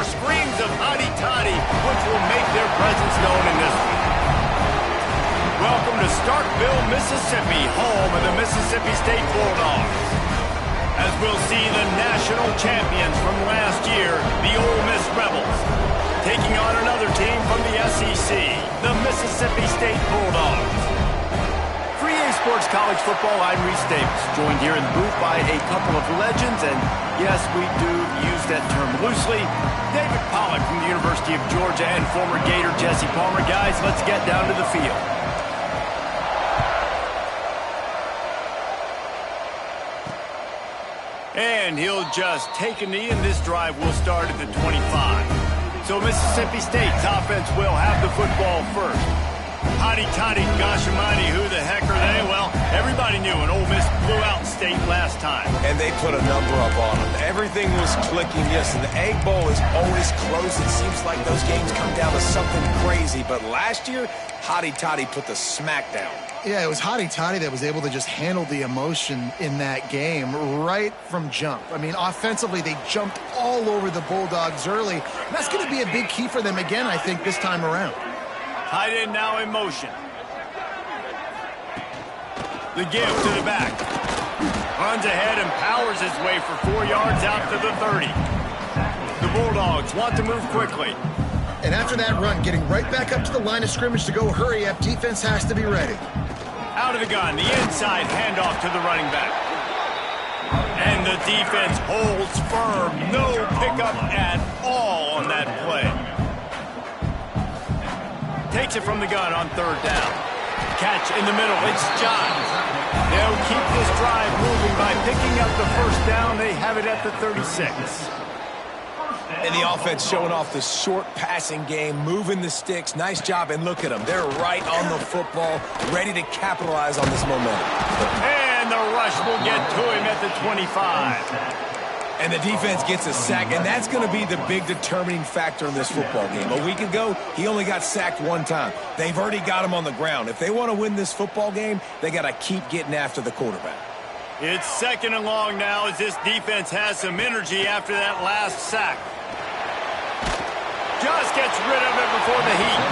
are screams of hotty toddy, which will make their presence known in this one. Welcome to Starkville, Mississippi, home of the Mississippi State Bulldogs. As we'll see the national champions from last year, the Ole Miss Rebels, taking on another team from the SEC, the Mississippi State Bulldogs. For EA Sports College Football, I'm Reese Davis, joined here in the booth by a couple of legends, and yes, we do use that term loosely. David Pollack from the University of Georgia and former Gator Jesse Palmer. Guys, let's get down to the field. And he'll just take a knee, and this drive will start at the 25. So Mississippi State's offense will have the football first. Hotty toddy, gosh almighty, who the heck are they? Well, everybody knew an Ole Miss blew out State last time. And they put a number up on them. Everything was clicking. Yes, and the Egg Bowl is always close. It seems like those games come down to something crazy. But last year, Hotty toddy put the smack down. Yeah, it was Hotty Toddy that was able to just handle the emotion in that game right from jump. I mean, offensively, they jumped all over the Bulldogs early. And that's going to be a big key for them again, I think, this time around. Tight end now in motion. The give to the back. Runs ahead and powers his way for 4 yards out to the 30. The Bulldogs want to move quickly. And after that run, getting right back up to the line of scrimmage to go hurry up, defense has to be ready. Out of the gun, the inside handoff to the running back. And the defense holds firm. No pickup at all on that play. Takes it from the gun on third down. Catch in the middle, it's Johns. They'll keep this drive moving by picking up the first down. They have it at the 36. And the offense showing off the short passing game, moving the sticks. Nice job, and look at them. They're right on the football, ready to capitalize on this momentum. And the rush will get to him at the 25. And the defense gets a sack, and that's going to be the big determining factor in this football game. A week ago, he only got sacked one time. They've already got him on the ground. If they want to win this football game, they got to keep getting after the quarterback. It's second and long now as this defense has some energy after that last sack. Just gets rid of it before the heat.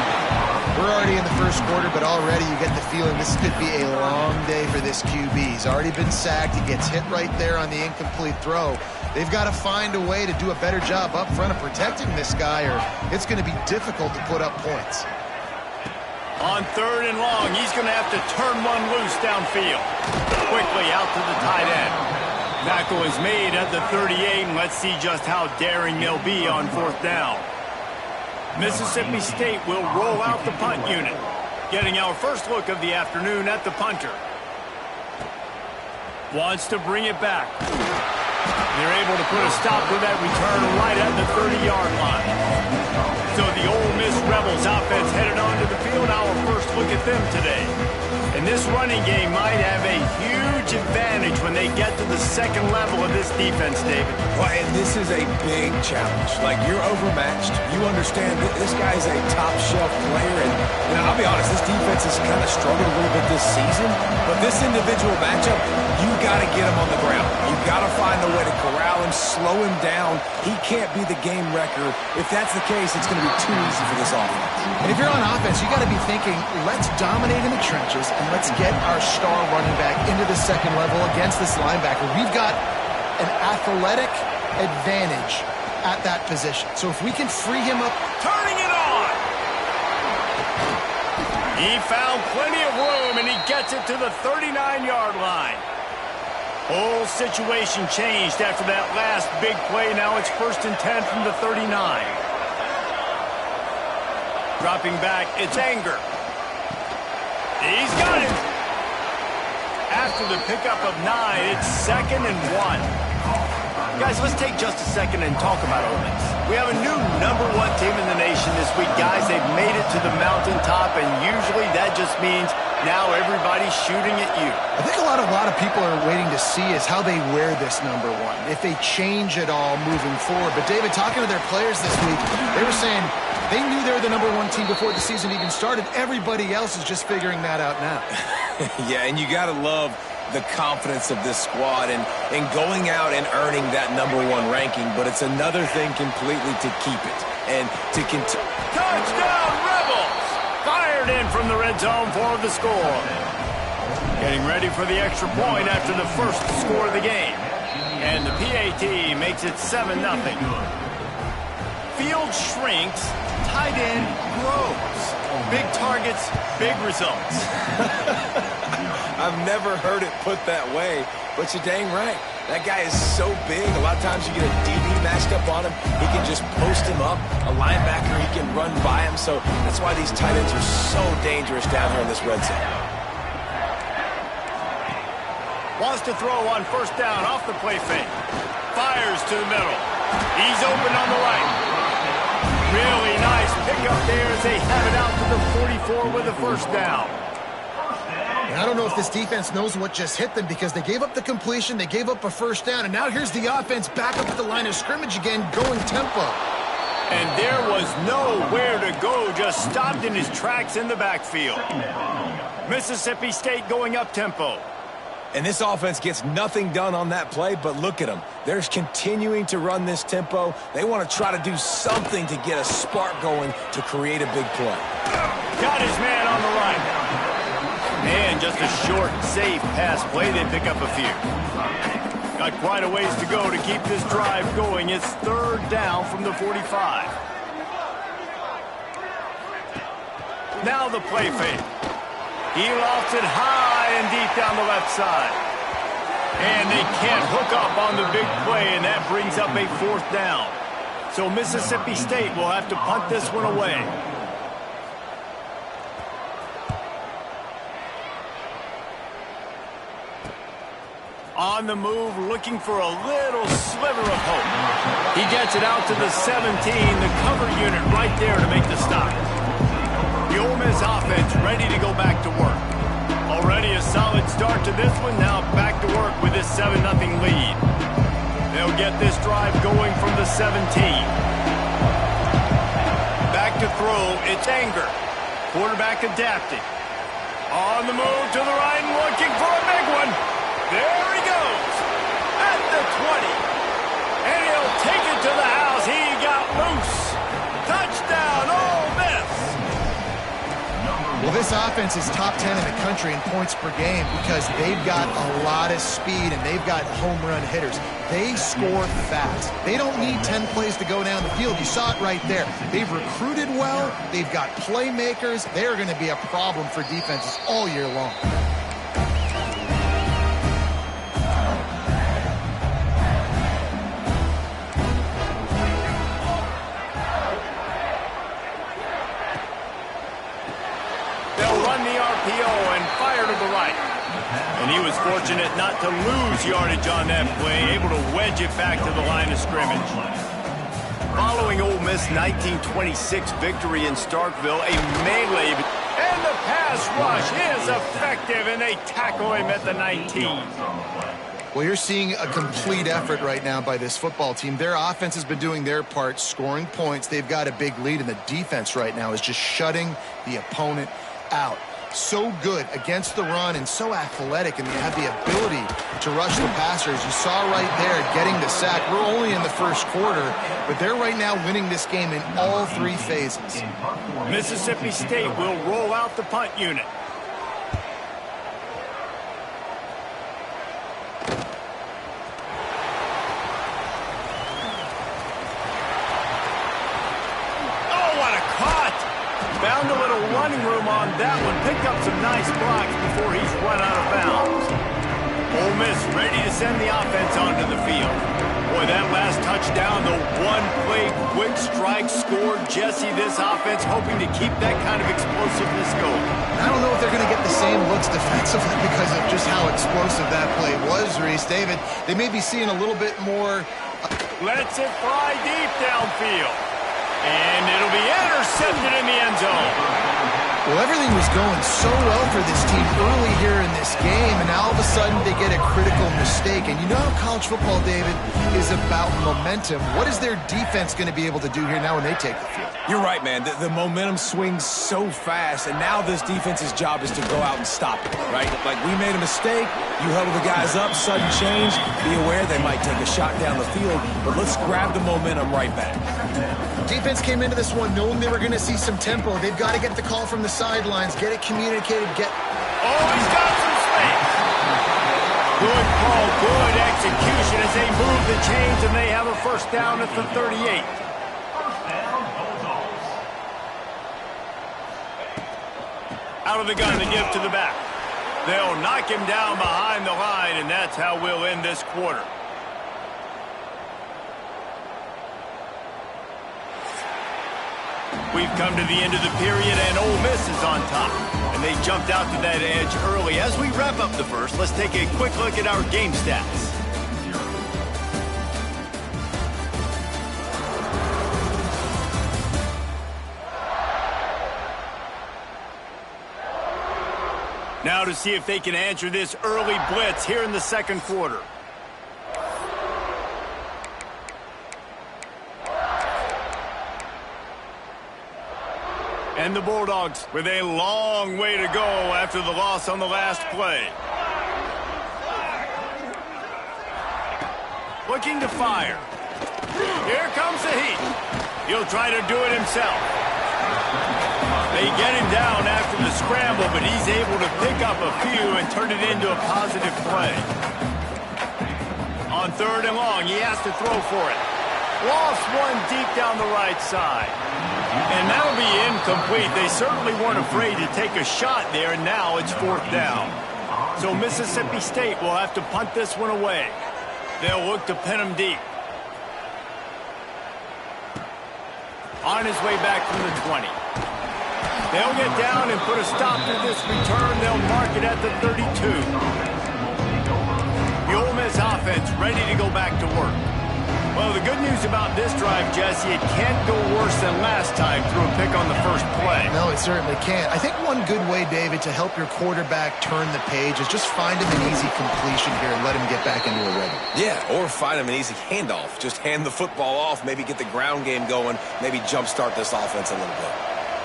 We're already in the first quarter, but already you get the feeling this could be a long day for this QB. He's already been sacked. He gets hit right there on the incomplete throw. They've got to find a way to do a better job up front of protecting this guy, or it's going to be difficult to put up points. On third and long, he's going to have to turn one loose downfield. Quickly out to the tight end. Tackle is made at the 38, and let's see just how daring they'll be on fourth down. Mississippi State will roll out the punt unit, getting our first look of the afternoon at the punter. Wants to bring it back. They're able to put a stop to that return right at the 30-yard line. So the Ole Miss Rebels offense headed onto the field. Our first look at them today. And this running game might have a huge advantage when they get to the second level of this defense, David. Well, and this is a big challenge. Like, you're overmatched. You understand that this guy's a top-shelf player. And, you know, I'll be honest, this defense has kind of struggled a little bit this season. But this individual matchup, you got to get him on the ground. You got to find a way to corral him, slow him down. He can't be the game wrecker. If that's the case, it's going to be too easy for this offense. And if you're on offense, you got to be thinking, let's dominate in the trenches and let's get our star running back into the second level against this linebacker. We've got an athletic advantage at that position. So if we can free him up. Turning it on! He found plenty of room, and he gets it to the 39-yard line. Whole situation changed after that last big play. Now it's 1st and 10 from the 39. Dropping back, it's Anger. He's got it. After the pickup of 9, it's 2nd and 1. Guys, let's take just a second and talk about Ole Miss. We have a new #1 team in the nation this week. Guys, they've made it to the mountaintop, and usually that just means now everybody's shooting at you. I think a lot of people are waiting to see is how they wear this #1, if they change it all moving forward. But, David, talking to their players this week, they were saying they knew they were the #1 team before the season even started. Everybody else is just figuring that out now. Yeah, and you got to love the confidence of this squad and going out and earning that #1 ranking, but it's another thing completely to keep it and to continue. Touchdown, Rebels! Fired in from the red zone for the score. Getting ready for the extra point after the first score of the game. And the PAT makes it 7-0. Field shrinks, tight end grows. Big targets, big results. I've never heard it put that way, but you're dang right. That guy is so big. A lot of times you get a DB matched up on him. He can just post him up. A linebacker, he can run by him. So that's why these tight ends are so dangerous down here in this red zone. Wants to throw on first down off the play fake. Fires to the middle. He's open on the right. Really nice pickup there as they have it out to the 44 with a first down. And I don't know if this defense knows what just hit them because they gave up the completion, they gave up a first down, and now here's the offense back up at the line of scrimmage again, going tempo. And there was nowhere to go, just stopped in his tracks in the backfield. Mississippi State going up tempo. And this offense gets nothing done on that play, but look at them. They're continuing to run this tempo. They want to try to do something to get a spark going to create a big play. Got his man on the line. And just a short, safe pass play. They pick up a few. Got quite a ways to go to keep this drive going. It's third down from the 45. Now the play fake. He lofts it high and deep down the left side. And they can't hook up on the big play, and that brings up a fourth down. So Mississippi State will have to punt this one away. On the move, looking for a little sliver of hope. He gets it out to the 17, the cover unit right there to make the stop. The Ole Miss offense ready to go back to work. Already a solid start to this one, now back to work with this 7-0 lead. They'll get this drive going from the 17. Back to throw, it's Anger. Quarterback adapting. On the move to the right and looking for a big one. There he goes, at the 20. And he'll take it to the house. He got loose. Touchdown, Ole Miss. Well, this offense is top 10 in the country in points per game because they've got a lot of speed and they've got home run hitters. They score fast. They don't need 10 plays to go down the field. You saw it right there. They've recruited well. They've got playmakers. They're going to be a problem for defenses all year long. And he was fortunate not to lose yardage on that play, able to wedge it back to the line of scrimmage. Following Ole Miss' 1926 victory in Starkville, a melee, and the pass rush is effective, and they tackle him at the 19. Well, you're seeing a complete effort right now by this football team. Their offense has been doing their part, scoring points. They've got a big lead, and the defense right now is just shutting the opponent out. So good against the run and so athletic, and they have the ability to rush the passers. You saw right there getting the sack. We're only in the first quarter, but they're right now winning this game in all three phases. Mississippi State will roll out the punt unit. Found a little running room on that one. Picked up some nice blocks before he's run out of bounds. Ole Miss ready to send the offense onto the field. Boy, that last touchdown, the one-play quick strike scored. Jesse, this offense hoping to keep that kind of explosiveness going. I don't know if they're going to get the same looks defensively because of just how explosive that play was, Reese. David, they may be seeing a little bit more. Lets it fly deep downfield. And it'll be intercepted in the end zone. Well, everything was going so well for this team early here in this game, and now all of a sudden they get a critical mistake. And you know how college football, David, is about momentum. What is their defense going to be able to do here now when they take the field? You're right, man. The momentum swings so fast, and now this defense's job is to go out and stop it, right? Like, we made a mistake, you huddle the guys up, sudden change, be aware they might take a shot down the field, but let's grab the momentum right back. Defense came into this one knowing they were going to see some tempo. They've got to get the call from the sidelines, get it communicated, Oh, he's got some space. Good call, good execution as they move the chains, and they have a first down at the 38. Out of the gun, the give to the back. They'll knock him down behind the line, and that's how we'll end this quarter. We've come to the end of the period, and Ole Miss is on top. And they jumped out to that edge early. As we wrap up the first, let's take a quick look at our game stats. Now to see if they can answer this early blitz here in the second quarter. And the Bulldogs with a long way to go after the loss on the last play. Looking to fire. Here comes the heat. He'll try to do it himself. They get him down after the scramble, but he's able to pick up a few and turn it into a positive play. On third and long, he has to throw for it. Lost one deep down the right side. And that'll be incomplete. They certainly weren't afraid to take a shot there, and now it's fourth down. So Mississippi State will have to punt this one away. They'll look to pin him deep. On his way back from the 20. They'll get down and put a stop to this return. They'll mark it at the 32. The Ole Miss offense ready to go back to work. Well, the good news about this drive, Jesse, it can't go worse than last time through a pick on the first play. No, it certainly can't. I think one good way, David, to help your quarterback turn the page is just find him an easy completion here and let him get back into a rhythm. Yeah, or find him an easy handoff. Just hand the football off, maybe get the ground game going, maybe jumpstart this offense a little bit.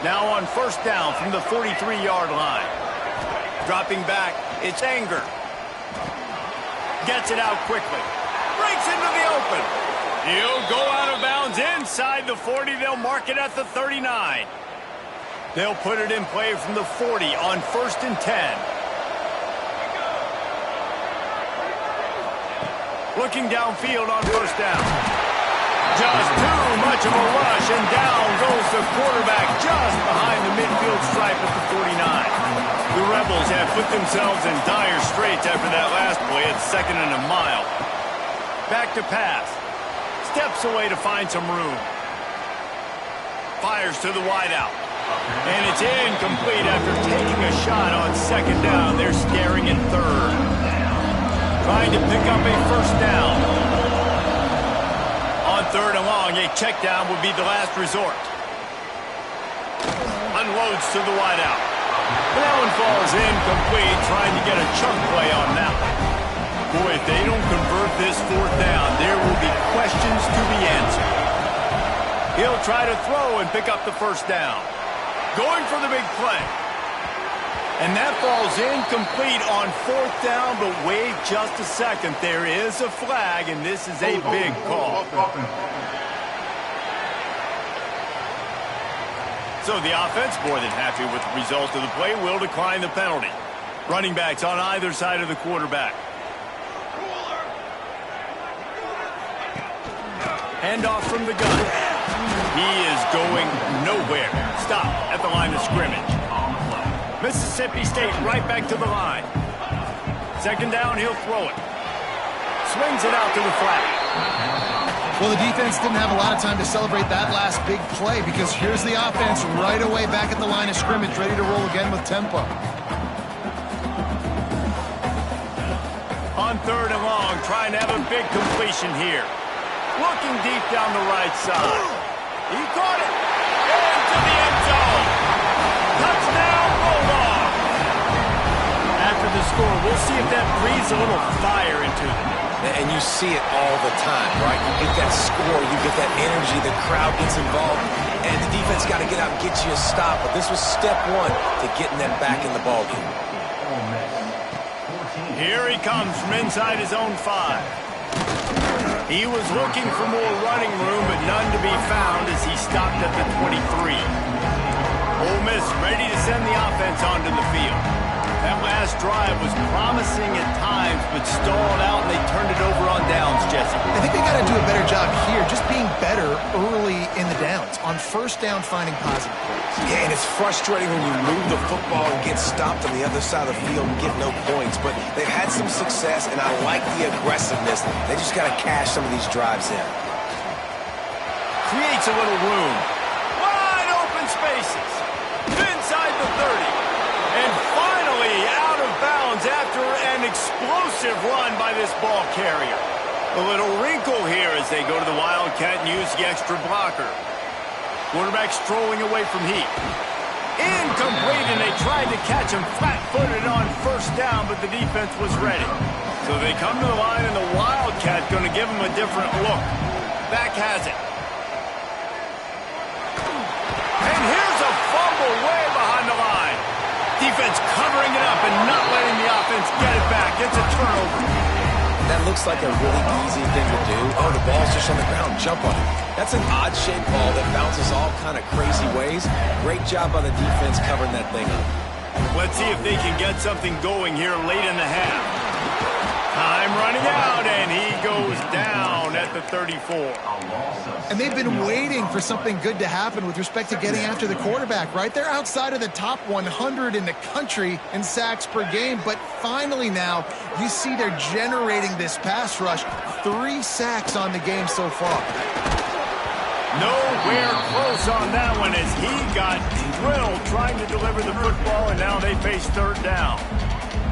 Now on first down from the 43-yard line. Dropping back, it's Anger. Gets it out quickly. Breaks into the open. He'll go out of bounds inside the 40. They'll mark it at the 39. They'll put it in play from the 40 on first and 10. Looking downfield on first down. Just too much of a rush, and down goes the quarterback just behind the midfield stripe at the 49. The Rebels have put themselves in dire straits after that last play at second and a mile. Back to pass. Steps away to find some room. Fires to the wideout. And it's incomplete after taking a shot on second down. They're scaring in third. Trying to pick up a first down. On third and long, a check down would be the last resort. Unloads to the wideout. That one falls incomplete, trying to get a chunk play on that one. Boy, if they don't convert this fourth down, there will be questions to be answered. He'll try to throw and pick up the first down. Going for the big play. And that falls incomplete on fourth down, but wait just a second. There is a flag, and this is a big call. So the offense, more than happy with the result of the play, will decline the penalty. Running backs on either side of the quarterback. Handoff from the gun. He is going nowhere. Stop at the line of scrimmage. Mississippi State right back to the line. Second down, he'll throw it. Swings it out to the flat. Well, the defense didn't have a lot of time to celebrate that last big play because here's the offense right away back at the line of scrimmage, ready to roll again with tempo. On third and long, trying to have a big completion here. Looking deep down the right side. He caught it. Into the end zone. Touchdown, see if that breathes a little fire into them. And you see it all the time, right? You get that score, you get that energy, the crowd gets involved, and the defense got to get out and get you a stop. But this was step one to getting them back in the ballgame. Here he comes from inside his own 5. He was looking for more running room, but none to be found as he stopped at the 23. Ole Miss ready to send the offense onto the field. That last drive was promising at times, but stalled out, and they turned it over on downs, Jesse. I think they got to do a better job here, just being better early in the downs. On first down, finding positive plays. Yeah, and it's frustrating when you move the football and get stopped on the other side of the field and get no points. But they've had some success, and I like the aggressiveness. They just got to cash some of these drives in. Creates a little room. Wide open spaces. Inside the 30. And finally out of bounds after an explosive run by this ball carrier. A little wrinkle here as they go to the Wildcat and use the extra blocker. Quarterback strolling away from heat. Incomplete, and they tried to catch him flat-footed on first down, but the defense was ready. So they come to the line, and the Wildcat going to give him a different look. Back has it. And here's a fumble way behind the line. Defense covering it up and not letting the offense get it back. It's a turnover. That looks like a really easy thing to do. Oh, the ball's just on the ground. Jump on it. That's an odd-shaped ball that bounces all kind of crazy ways. Great job by the defense covering that thing up. Let's see if they can get something going here late in the half. Time running out, and he goes down at the 34. And they've been waiting for something good to happen with respect to getting after the quarterback, right? They're outside of the top 100 in the country in sacks per game, but finally now you see they're generating this pass rush. 3 sacks on the game so far. Nowhere close on that one as he got drilled trying to deliver the football, and now they face third down.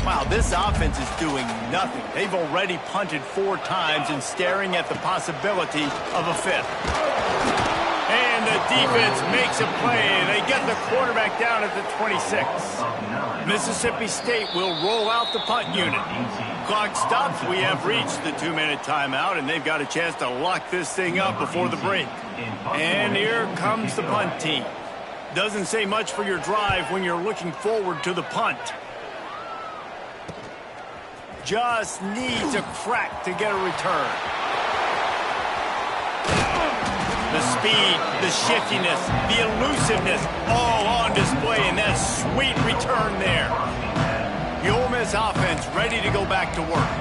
Wow, this offense is doing nothing. They've already punted 4 times and staring at the possibility of a 5th. And the defense makes a play. They get the quarterback down at the 26. Mississippi State will roll out the punt unit. Clock stops. We have reached the 2-minute timeout, and they've got a chance to lock this thing up before the break. And here comes the punt team. Doesn't say much for your drive when you're looking forward to the punt. Just needs a crack to get a return. The speed, the shiftiness, the elusiveness, all on display in that sweet return there. The Ole Miss offense ready to go back to work.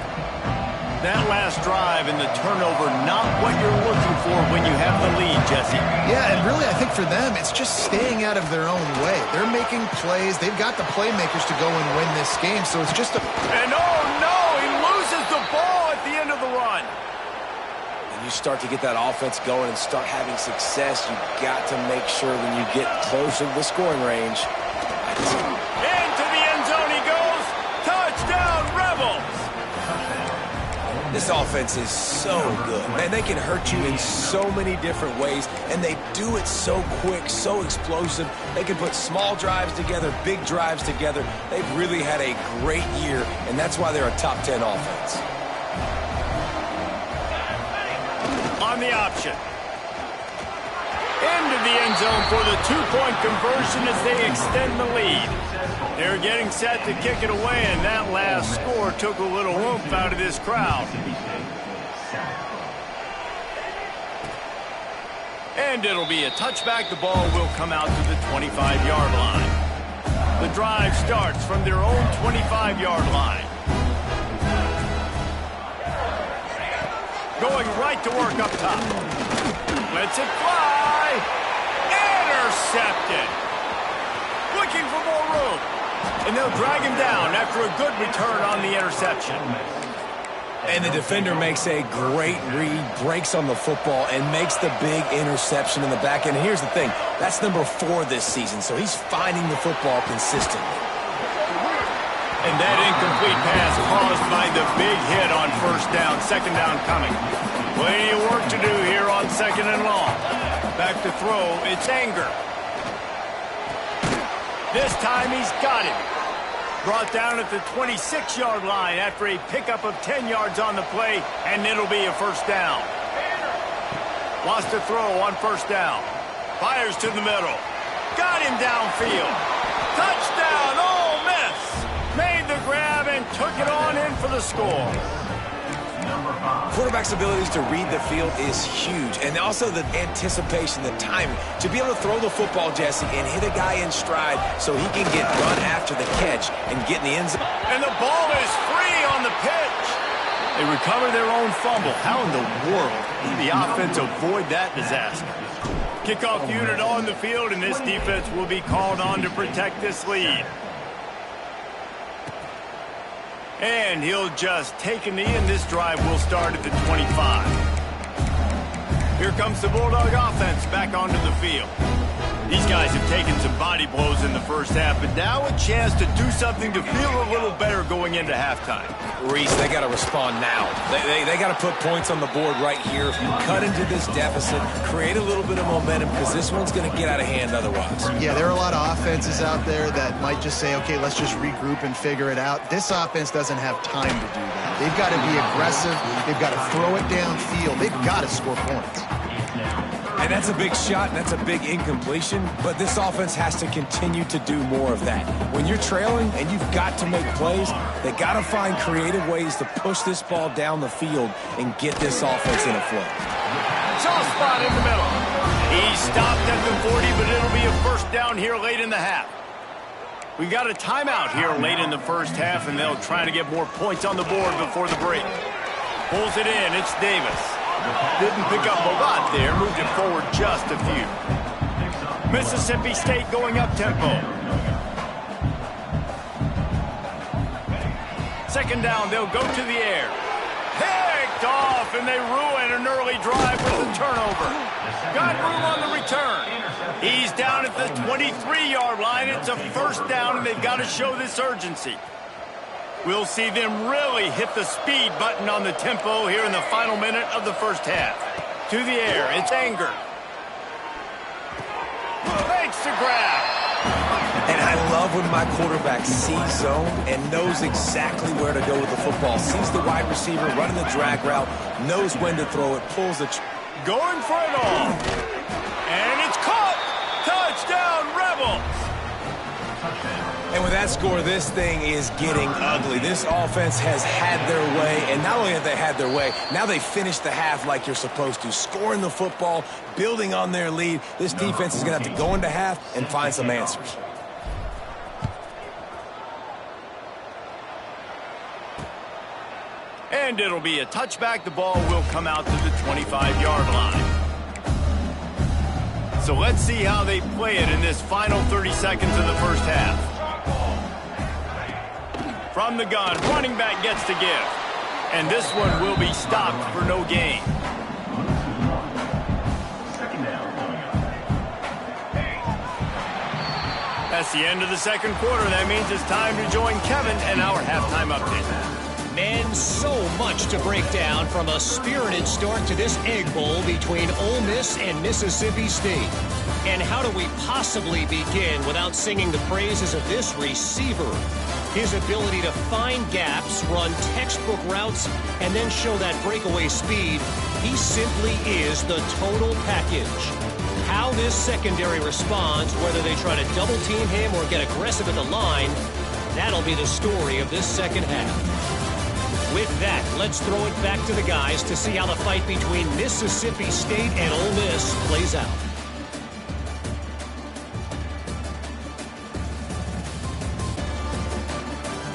That last drive and the turnover, not what you're looking for when you have the lead, Jesse. Yeah, and really I think for them, it's just staying out of their own way. They're making plays. They've got the playmakers to go and win this game, so it's just a... And oh no, he loses the ball at the end of the run. And you start to get that offense going and start having success, you've got to make sure when you get closer to the scoring range. Into the end zone he goes. Touchdown, Rebels. This offense is so good. Man, they can hurt you in so many different ways, and they do it so quick, so explosive. They can put small drives together, big drives together. They've really had a great year, and that's why they're a top 10 offense. On the option. Into the end zone for the 2-point conversion as they extend the lead. They're getting set to kick it away, and that last score took a little oomph out of this crowd. And it'll be a touchback. The ball will come out to the 25-yard line. The drive starts from their own 25-yard line. Going right to work up top. Lets it fly. Intercepted. Looking for more room. And they'll drag him down after a good return on the interception. And the defender makes a great read, breaks on the football, and makes the big interception in the back end. And here's the thing, that's number 4 this season, so he's finding the football consistently. And that incomplete pass caused by the big hit on first down, second down coming. Plenty of work to do here on second and long. Back to throw, it's Anger. This time he's got it. Brought down at the 26-yard line after a pickup of 10 yards on the play, and it'll be a first down. Wants to throw on first down. Fires to the middle. Got him downfield. Touchdown, Ole Miss. Made the grab and took it on in for the score. Quarterback's abilities to read the field is huge, and also the anticipation, the timing. To be able to throw the football, Jesse, and hit a guy in stride so he can get run after the catch and get in the end zone. And the ball is free on the pitch. They recover their own fumble. How in the world did the offense avoid that disaster? Kickoff unit on the field, and this defense will be called on to protect this lead. And he'll just take a knee, and this drive will start at the 25. Here comes the Bulldog offense back onto the field. These guys have taken some body blows in the first half, but now a chance to do something to feel a little better going into halftime. Reese, they got to respond now. They got to put points on the board right here. Cut into this deficit, create a little bit of momentum, because this one's going to get out of hand otherwise. Yeah, there are a lot of offenses out there that might just say, okay, let's just regroup and figure it out. This offense doesn't have time to do that. They've got to be aggressive. They've got to throw it downfield. They've got to score points. And that's a big shot, and that's a big incompletion, but this offense has to continue to do more of that. When you're trailing and you've got to make plays, they got to find creative ways to push this ball down the field and get this offense in a flow. Soft spot in the middle. He stopped at the 40, but it'll be a first down here late in the half. We got a timeout here late in the first half, and they'll try to get more points on the board before the break. Pulls it in. It's Davis. Didn't pick up a lot there. Moved it forward just a few. Mississippi State going up tempo. Second down, they'll go to the air. Picked off, and they ruin an early drive with a turnover. Got room on the return. He's down at the 23-yard line. It's a first down, and they've got to show this urgency. We'll see them really hit the speed button on the tempo here in the final minute of the first half. To the air, it's Anger. Makes the grab. And I love when my quarterback sees zone and knows exactly where to go with the football. Sees the wide receiver running the drag route, knows when to throw it, pulls the... Going for it all. And it's caught. Touchdown, Rebels. And with that score, this thing is getting ugly. This offense has had their way, and not only have they had their way, now they finished the half like you're supposed to, scoring the football, building on their lead. This defense is going to have to go into half and find some answers. And it'll be a touchback. The ball will come out to the 25-yard line. So let's see how they play it in this final 30 seconds of the first half. From the gun, running back gets to give. And this one will be stopped for no gain. That's the end of the second quarter. That means it's time to join Kevin and our halftime update. Men, so much to break down from a spirited start to this Egg Bowl between Ole Miss and Mississippi State. And how do we possibly begin without singing the praises of this receiver? His ability to find gaps, run textbook routes, and then show that breakaway speed, he simply is the total package. How this secondary responds, whether they try to double team him or get aggressive at the line, that'll be the story of this second half. With that, let's throw it back to the guys to see how the fight between Mississippi State and Ole Miss plays out.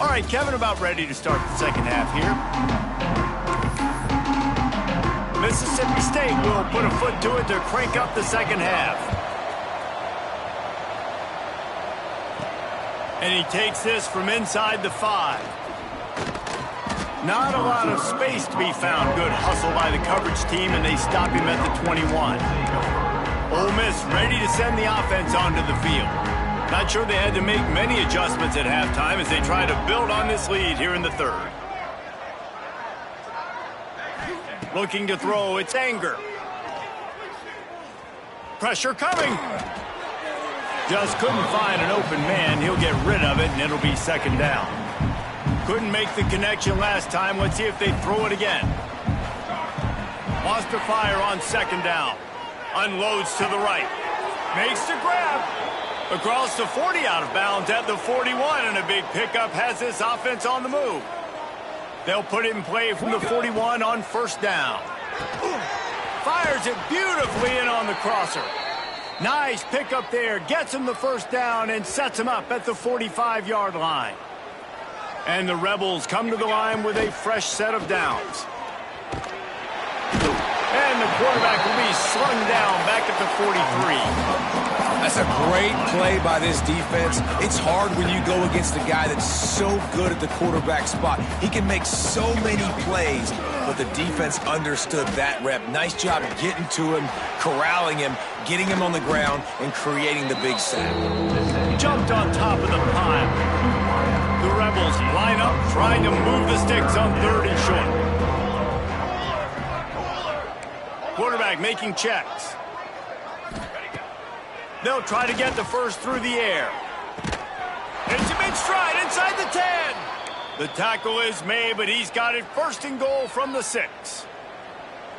All right, Kevin, about ready to start the second half here. Mississippi State will put a foot to it to crank up the second half. And he takes this from inside the 5. Not a lot of space to be found. Good hustle by the coverage team, and they stop him at the 21. Ole Miss ready to send the offense onto the field. Not sure they had to make many adjustments at halftime as they try to build on this lead here in the third. Looking to throw, it's Anger. Pressure coming. Just couldn't find an open man. He'll get rid of it, and it'll be second down. Couldn't make the connection last time. Let's see if they throw it again. Wants to fire on second down. Unloads to the right. Makes the grab. Across the 40, out of bounds at the 41, and a big pickup has this offense on the move. They'll put it in play from the 41 on first down. Fires it beautifully in on the crosser. Nice pickup there. Gets him the first down and sets him up at the 45-yard line. And the Rebels come to the line with a fresh set of downs. And the quarterback will be slung down back at the 43. That's a great play by this defense. It's hard when you go against a guy that's so good at the quarterback spot. He can make so many plays, but the defense understood that rep. Nice job getting to him, corralling him, getting him on the ground, and creating the big sack. Jumped on top of the pile. The Rebels line up, trying to move the sticks on third and short. Quarterback making checks. They'll try to get the first through the air. It's a mid-stride inside the 10. The tackle is made, but he's got it first and goal from the 6.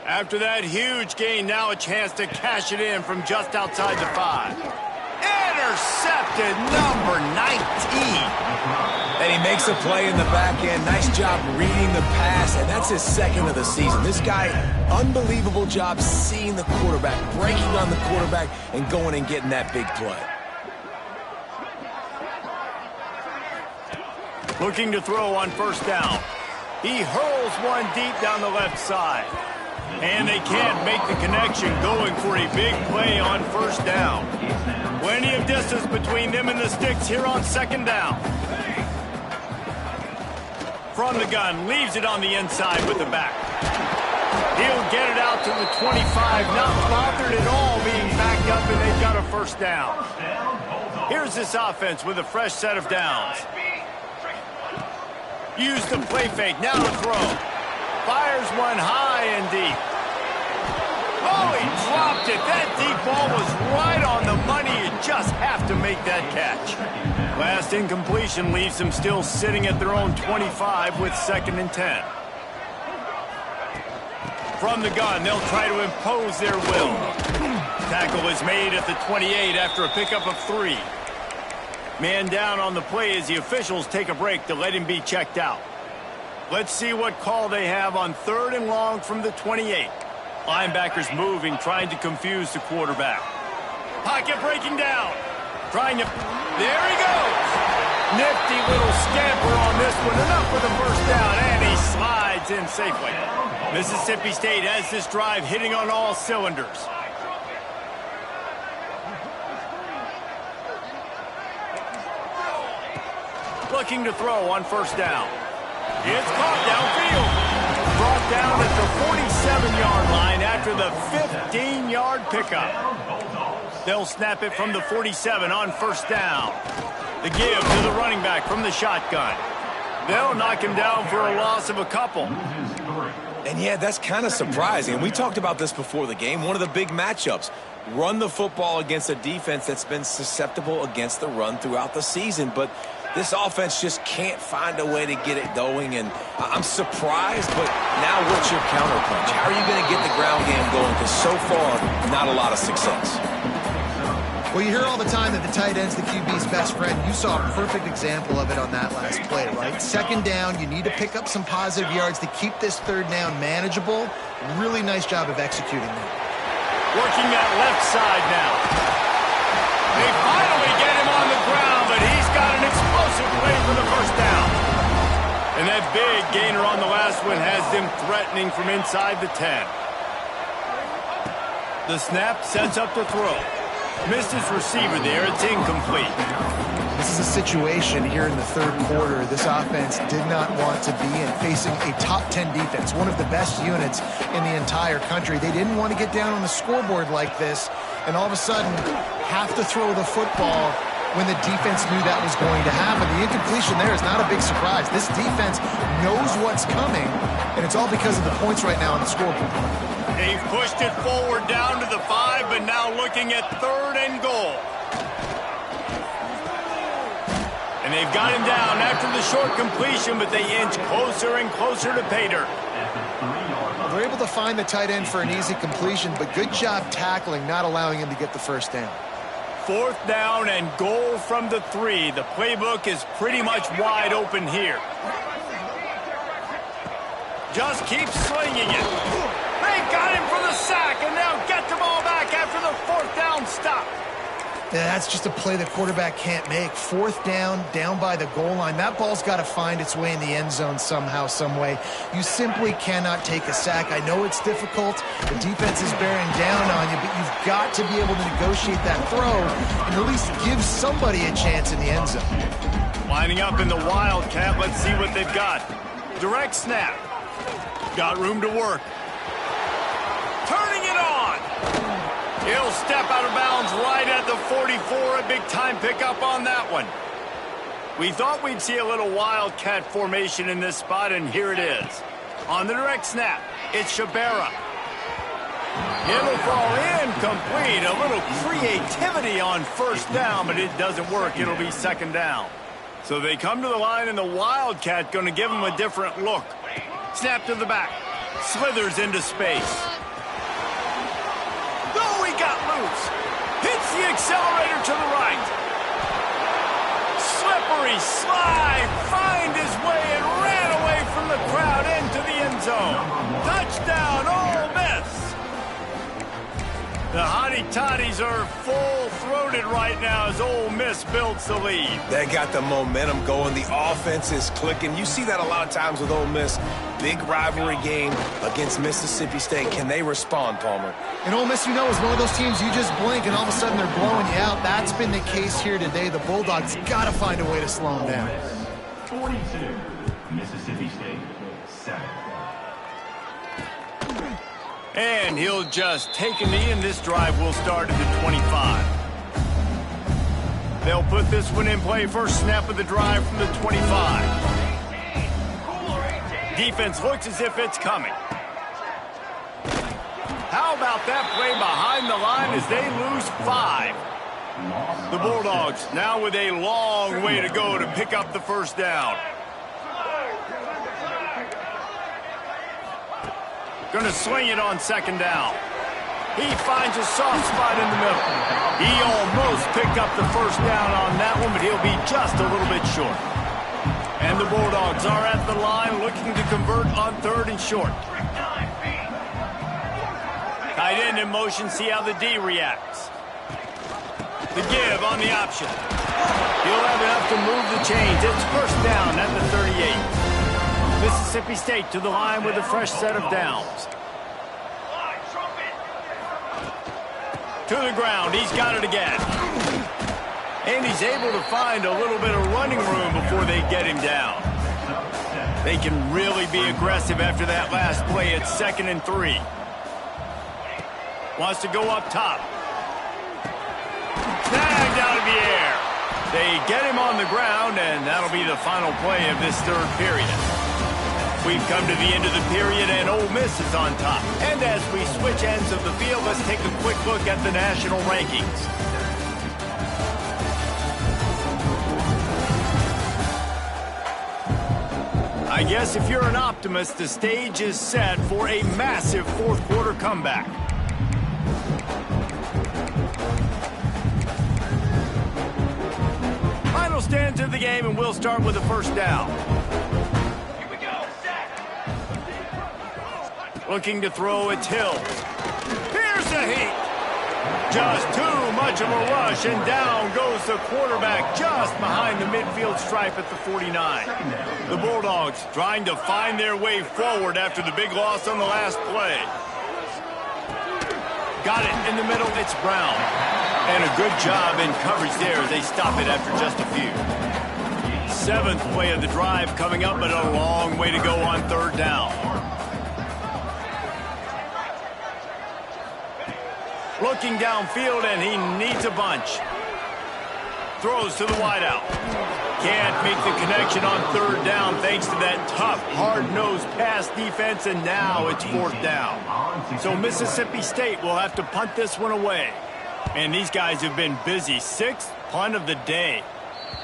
After that huge gain, now a chance to cash it in from just outside the 5. Intercepted, number 19. And he makes a play in the back end. Nice job reading the pass, and that's his second of the season. This guy, unbelievable job seeing the quarterback, breaking on the quarterback, and going and getting that big play. Looking to throw on first down. He hurls one deep down the left side. And they can't make the connection, going for a big play on first down. Plenty of distance between them and the sticks here on second down. From the gun, leaves it on the inside with the back. He'll get it out to the 25, not bothered at all being backed up, and they've got a first down. Here's this offense with a fresh set of downs. Use the play fake, now to throw. Fires one high and deep. Oh, he dropped it. That deep ball was right on the money. You just have to make that catch. Last incompletion leaves them still sitting at their own 25 with second and 10. From the gun, they'll try to impose their will. Tackle is made at the 28 after a pickup of 3. Man down on the play as the officials take a break to let him be checked out. Let's see what call they have on third and long from the 28. Linebackers moving, trying to confuse the quarterback. Pocket breaking down. Trying to... There he goes. Nifty little scamper on this one. Enough for the first down, and he slides in safely. Mississippi State has this drive hitting on all cylinders. Looking to throw on first down. It's caught downfield. Brought down at the 47-yard line after the 15-yard pickup. They'll snap it from the 47 on first down. The give to the running back from the shotgun. They'll knock him down for a loss of a couple. And yeah, that's kind of surprising. We talked about this before the game. One of the big matchups. Run the football against a defense that's been susceptible against the run throughout the season. But this offense just can't find a way to get it going. And I'm surprised, but now what's your counterpunch? How are you going to get the ground game going? Because so far, not a lot of success. Well, you hear all the time that the tight end's the QB's best friend. You saw a perfect example of it on that last play, right? Second down, you need to pick up some positive yards to keep this third down manageable. Really nice job of executing that. Working that left side now. They finally get him on the ground, but he's got an explosive play for the first down. And that big gainer on the last one has them threatening from inside the 10. The snap sets up the throw. Missed his receiver there. It's incomplete. This is a situation here in the third quarter this offense did not want to be in, facing a top 10 defense, one of the best units in the entire country. They didn't want to get down on the scoreboard like this, and all of a sudden have to throw the football when the defense knew that was going to happen. The incompletion there is not a big surprise. This defense knows what's coming, and it's all because of the points right now on the scoreboard. They've pushed it forward down to the 5, but now looking at third and goal. And they've got him down after the short completion, but they inch closer and closer to pay dirt. They're able to find the tight end for an easy completion, but good job tackling, not allowing him to get the first down. 4th down and goal from the 3. The playbook is pretty much wide open here. Just keep slinging it. They got him for the sack, and now get the ball back after the 4th down stop. Yeah, that's just a play the quarterback can't make. 4th down, down by the goal line. That ball's got to find its way in the end zone somehow, some way. You simply cannot take a sack. I know it's difficult. The defense is bearing down on you, but you've got to be able to negotiate that throw and at least give somebody a chance in the end zone. Lining up in the Wildcat. Let's see what they've got. Direct snap. Got room to work. Turning it on. He'll step out of bounds right at the 44. A big-time pickup on that one. We thought we'd see a little Wildcat formation in this spot, and here it is. On the direct snap, it's Shabera. It'll fall incomplete. A little creativity on 1st down, but it doesn't work. It'll be 2nd down. So they come to the line, and the Wildcat going to give them a different look. Snap to the back. Slithers into space. Oh, he got loose. Hits the accelerator to the right. Slippery slide. Find his way and ran away from the crowd into the end zone. Touchdown, Ole Miss. The Hottie Toddies are full-throated right now as Ole Miss builds the lead. They got the momentum going. The offense is clicking. You see that a lot of times with Ole Miss. Big rivalry game against Mississippi State. Can they respond, Palmer? And Ole Miss, you know, is one of those teams you just blink and all of a sudden they're blowing you out. That's been the case here today. The Bulldogs got to find a way to slow them down. 42, Mississippi State, 7. And he'll just take a knee, and this drive will start at the 25. They'll put this one in play. First snap of the drive from the 25. Defense looks as if it's coming. How about that play behind the line as they lose 5? The Bulldogs now with a long way to go to pick up the 1st down. Going to swing it on 2nd down. He finds a soft spot in the middle. He almost picked up the 1st down on that one, but he'll be just a little bit short. And the Bulldogs are at the line looking to convert on 3rd and short. Tight end in motion, see how the D reacts. The give on the option. He'll have enough to move the chains. It's 1st down at the 38. Mississippi State to the line with a fresh set of downs. To the ground, he's got it again. And he's able to find a little bit of running room before they get him down. They can really be aggressive after that last play. It's 2nd and 3. Wants to go up top. Snagged out of the air. They get him on the ground, and that'll be the final play of this 3rd period. We've come to the end of the period, and Ole Miss is on top. And as we switch ends of the field, let's take a quick look at the national rankings. I guess if you're an optimist, the stage is set for a massive 4th quarter comeback. Final stands of the game, and we'll start with the 1st down. Looking to throw, it's Hill. Here's the heat. Just too much of a rush, and down goes the quarterback just behind the midfield stripe at the 49. The Bulldogs trying to find their way forward after the big loss on the last play. Got it in the middle, it's Brown. And a good job in coverage there. They stop it after just a few. 7th play of the drive coming up, but a long way to go on 3rd down. Looking downfield, and he needs a bunch. Throws to the wideout. Can't make the connection on 3rd down thanks to that tough, hard-nosed pass defense, and now it's 4th down. So Mississippi State will have to punt this one away. And these guys have been busy. 6th punt of the day.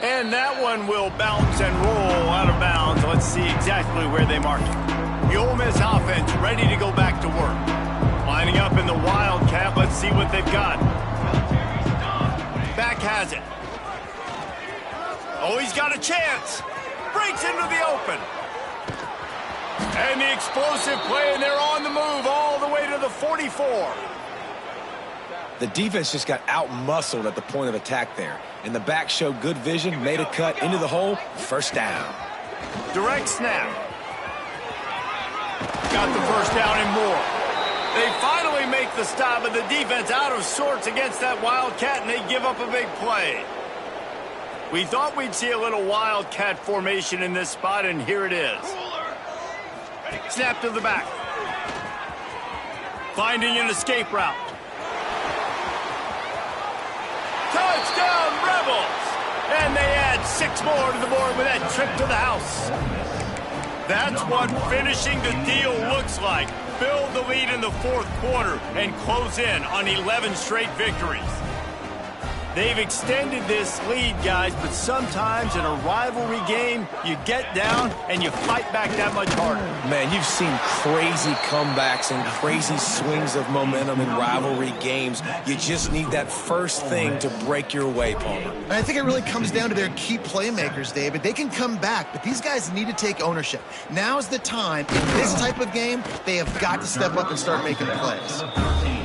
And that one will bounce and roll out of bounds. Let's see exactly where they mark it. The Ole Miss offense ready to go back to work. Lining up in the Wildcat. Let's see what they've got. Back has it. Oh, he's got a chance. Breaks into the open. And the explosive play, and they're on the move all the way to the 44. The defense just got out-muscled at the point of attack there. And the back showed good vision, made a cut into the hole, first down. Direct snap. Got the first down and more. They finally make the stop, but the defense out of sorts against that Wildcat, and they give up a big play. We thought we'd see a little Wildcat formation in this spot, and here it is. Snap to the back. Finding an escape route. Touchdown, Rebels! And they add 6 more to the board with that trip to the house. That's what finishing the deal looks like. Build the lead in the 4th quarter and close in on 11 straight victories. They've extended this lead, guys, but sometimes in a rivalry game, you get down and you fight back that much harder. Man, you've seen crazy comebacks and crazy swings of momentum in rivalry games. You just need that first thing to break your way, Palmer. And I think it really comes down to their key playmakers, David. They can come back, but these guys need to take ownership. Now's the time. In this type of game, they have got to step up and start making plays.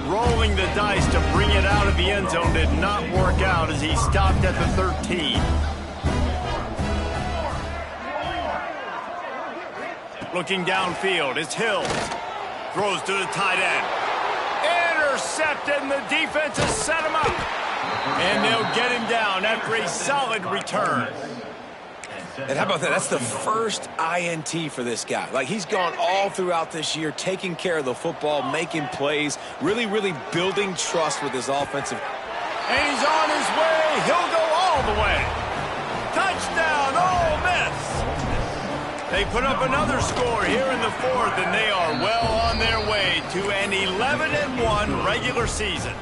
Rolling the dice to bring it out of the end zone did not work out as he stopped at the 13. Looking downfield, it's Hills. Throws to the tight end. Intercepted, and the defense has set him up. And they'll get him down after a solid return. And how about that? That's the first INT for this guy. Like, he's gone all throughout this year, taking care of the football, making plays, really building trust with his offensive. And he's on his way. He'll go all the way. Touchdown, Ole Miss. They put up another score here in the 4th, and they are well on their way to an 11-1 regular season.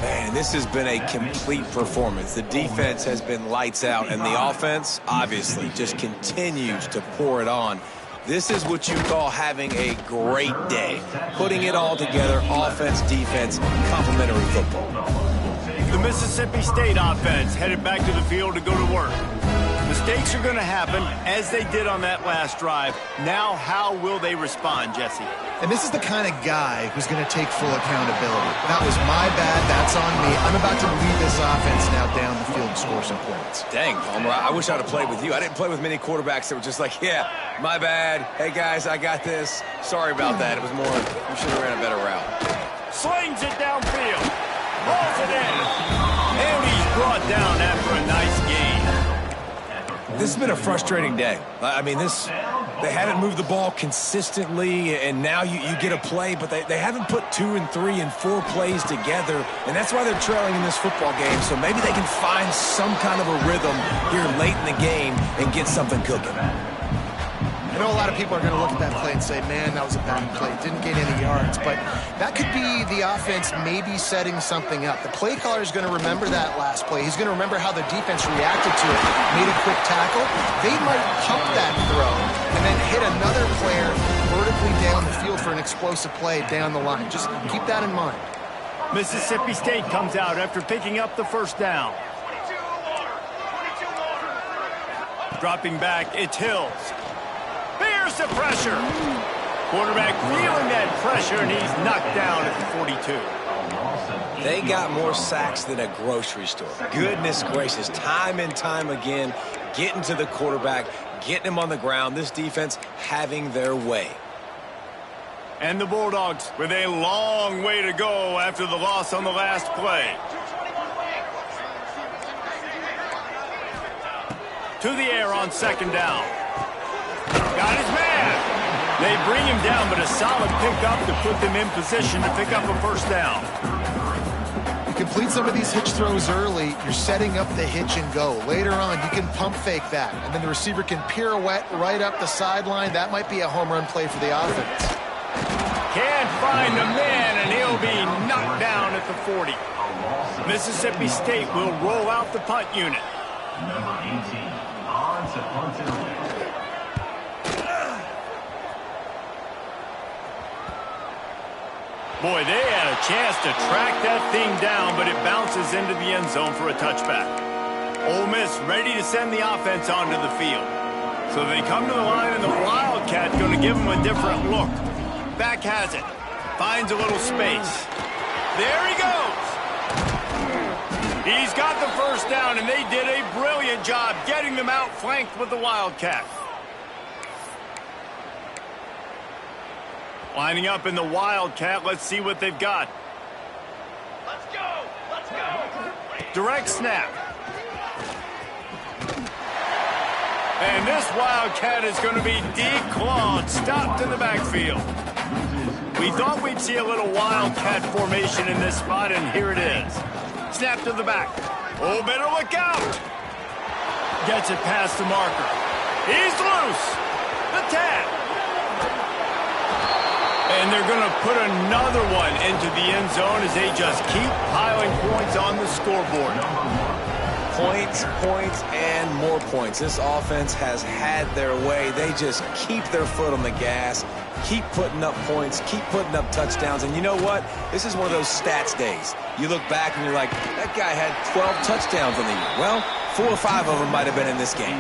Man, this has been a complete performance. The defense has been lights out, and the offense, obviously, just continues to pour it on. This is what you call having a great day. Putting it all together, offense, defense, complementary football. The Mississippi State offense headed back to the field to go to work. Mistakes are going to happen, as they did on that last drive. Now, how will they respond, Jesse? And this is the kind of guy who's going to take full accountability. That was my bad. That's on me. I'm about to lead this offense now down the field and score some points. Dang, Palmer, I wish I'd have played with you. I didn't play with many quarterbacks that were just like, yeah, my bad. Hey, guys, I got this. Sorry about that. It was more, we should have ran a better route. Slings it downfield. Rolls it in. And he's brought down after a nice game. This has been a frustrating day. I mean, they haven't moved the ball consistently, and now you get a play, but they haven't put 2 and 3 and 4 plays together, and that's why they're trailing in this football game. So maybe they can find some kind of a rhythm here late in the game and get something cooking. I know a lot of people are going to look at that play and say, man, that was a bad play. Didn't gain any yards. But that could be the offense maybe setting something up. The play caller is going to remember that last play. He's going to remember how the defense reacted to it, made a quick tackle. They might pump that throw and then hit another player vertically down the field for an explosive play down the line. Just keep that in mind. Mississippi State comes out after picking up the first down. Dropping back, it's Hills. Bears the pressure. Quarterback feeling that pressure, and he's knocked down at the 42. They got more sacks than a grocery store. Goodness gracious, time and time again, getting to the quarterback, getting him on the ground. This defense having their way. And the Bulldogs with a long way to go after the loss on the last play. To the air on second down. Got his man. They bring him down, but a solid pickup to put them in position to pick up a first down. You complete some of these hitch throws early, you're setting up the hitch and go. Later on, you can pump fake that, and then the receiver can pirouette right up the sideline. That might be a home run play for the offense. Can't find the man, and he'll be knocked down at the 40. Mississippi State will roll out the punt unit. Number 18, on to punt it away. Boy, they had a chance to track that thing down, but it bounces into the end zone for a touchback. Ole Miss ready to send the offense onto the field. So they come to the line, and the Wildcat going to give them a different look. Back has it. Finds a little space. There he goes. He's got the first down, and they did a brilliant job getting them outflanked with the Wildcat. Lining up in the Wildcat. Let's see what they've got. Let's go! Let's go! Direct snap. And this Wildcat is going to be declawed, stopped in the backfield. We thought we'd see a little Wildcat formation in this spot, and here it is. Snap to the back. Oh, better look out. Gets it past the marker. He's loose. The tap. And they're going to put another one into the end zone as they just keep piling points on the scoreboard. Points, points, and more points. This offense has had their way. They just keep their foot on the gas, keep putting up points, keep putting up touchdowns. And you know what? This is one of those stats days. You look back and you're like, that guy had 12 touchdowns on the year. Well, 4 or 5 of them might have been in this game.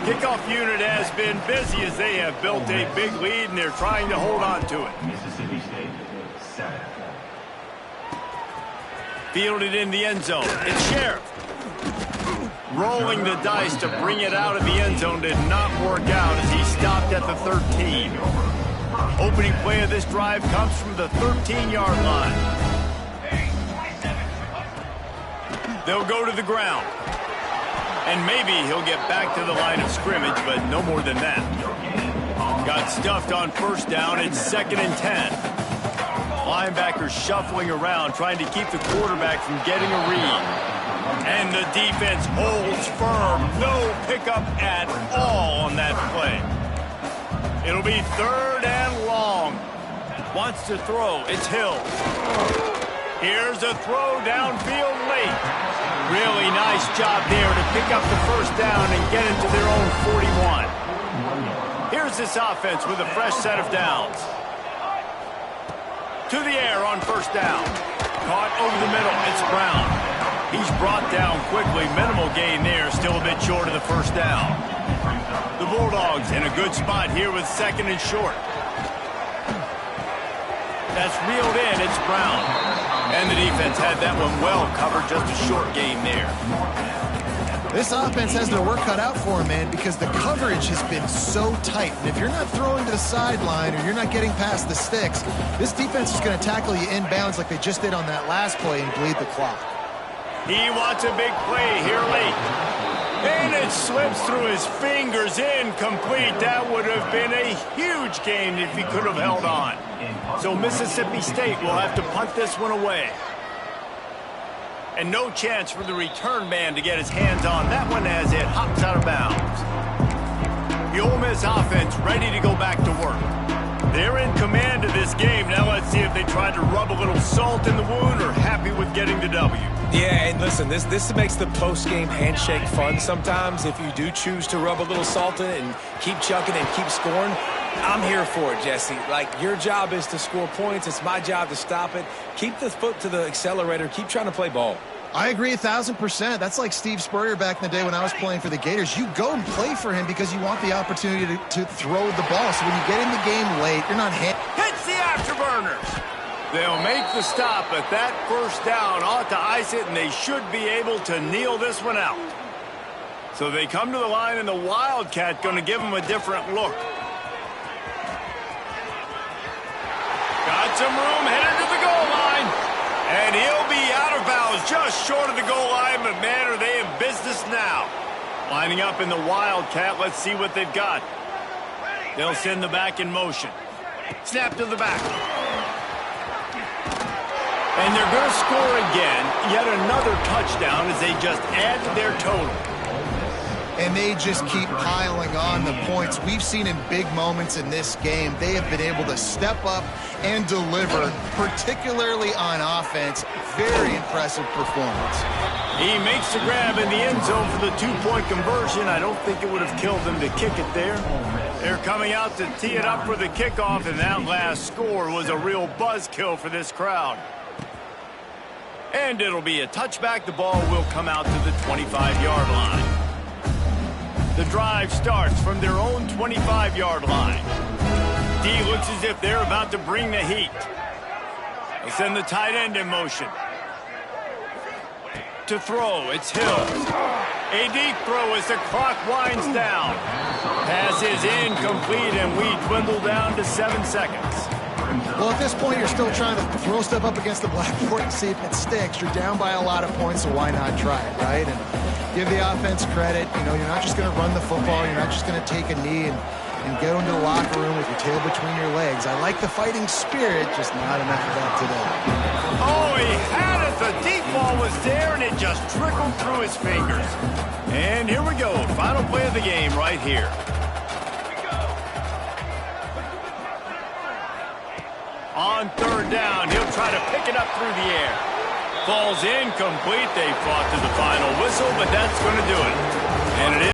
Kickoff unit has been busy as they have built a big lead, and they're trying to hold on to it. Mississippi State, 7. Fielded in the end zone. It's Sheriff. Rolling the dice to bring it out of the end zone did not work out as he stopped at the 13. Opening play of this drive comes from the 13-yard line. They'll go to the ground. And maybe he'll get back to the line of scrimmage, but no more than that. Got stuffed on first down. It's 2nd and 10. Linebackers shuffling around, trying to keep the quarterback from getting a read. And the defense holds firm. No pickup at all on that play. It'll be 3rd and long. Wants to throw. It's Hill. Here's a throw downfield late. Really nice job there to pick up the first down and get into their own 41. Here's this offense with a fresh set of downs. To the air on first down. Caught over the middle. It's Brown. He's brought down quickly. Minimal gain there. Still a bit short of the first down. The Bulldogs in a good spot here with 2nd and short. That's reeled in. It's Brown. And the defense had that one well covered. Just a short gain there. This offense has their work cut out for them, man, because the coverage has been so tight. And if you're not throwing to the sideline or you're not getting past the sticks, this defense is going to tackle you inbounds like they just did on that last play and bleed the clock. He wants a big play here late. And it slips through his fingers, incomplete. That would have been a huge gain if he could have held on. So Mississippi State will have to punt this one away. And no chance for the return man to get his hands on that one as it hops out of bounds. The Ole Miss offense ready to go back to work. They're in command of this game. Now let's see if they try to rub a little salt in the wound or happy with getting the W. Yeah, and listen, this makes the post-game handshake fun sometimes. If you do choose to rub a little salt in it and keep chucking and keep scoring, I'm here for it, Jesse. Like, your job is to score points. It's my job to stop it. Keep the foot to the accelerator. Keep trying to play ball. I agree 1,000%. That's like Steve Spurrier back in the day when I was playing for the Gators. You go and play for him because you want the opportunity to throw the ball. So when you get in the game late, you're not hits the afterburners. They'll make the stop, but that first down ought to ice it, and they should be able to kneel this one out. So they come to the line, and the Wildcat going to give them a different look. Got some room headed to the goal line. And he'll be out of bounds just short of the goal line, but man, are they in business now. Lining up in the Wildcat, let's see what they've got. They'll send the back in motion. Snap to the back. And they're going to score again. Yet another touchdown as they just add to their total. and they just keep piling on the points. We've seen in big moments in this game, they have been able to step up and deliver, particularly on offense. Very impressive performance. He makes the grab in the end zone for the two-point conversion. I don't think it would have killed him to kick it there. They're coming out to tee it up for the kickoff, and that last score was a real buzzkill for this crowd. And it'll be a touchback. The ball will come out to the 25-yard line. The drive starts from their own 25-yard line. D looks as if they're about to bring the heat. They send the tight end in motion. To throw, it's Hill. A deep throw as the clock winds down. Pass is incomplete, and we dwindle down to 7 seconds. Well, at this point, you're still trying to throw stuff up against the blackboard and see if it sticks. You're down by a lot of points, so why not try it, right? And give the offense credit. You know, you're not just going to run the football. You're not just going to take a knee and go into the locker room with your tail between your legs. I like the fighting spirit, just not enough of that today. Oh, he had it. The deep ball was there, and it just trickled through his fingers. And here we go. Final play of the game right here. On third down, he'll try to pick it up through the air. Falls incomplete. They fought to the final whistle, but that's going to do it. And it is.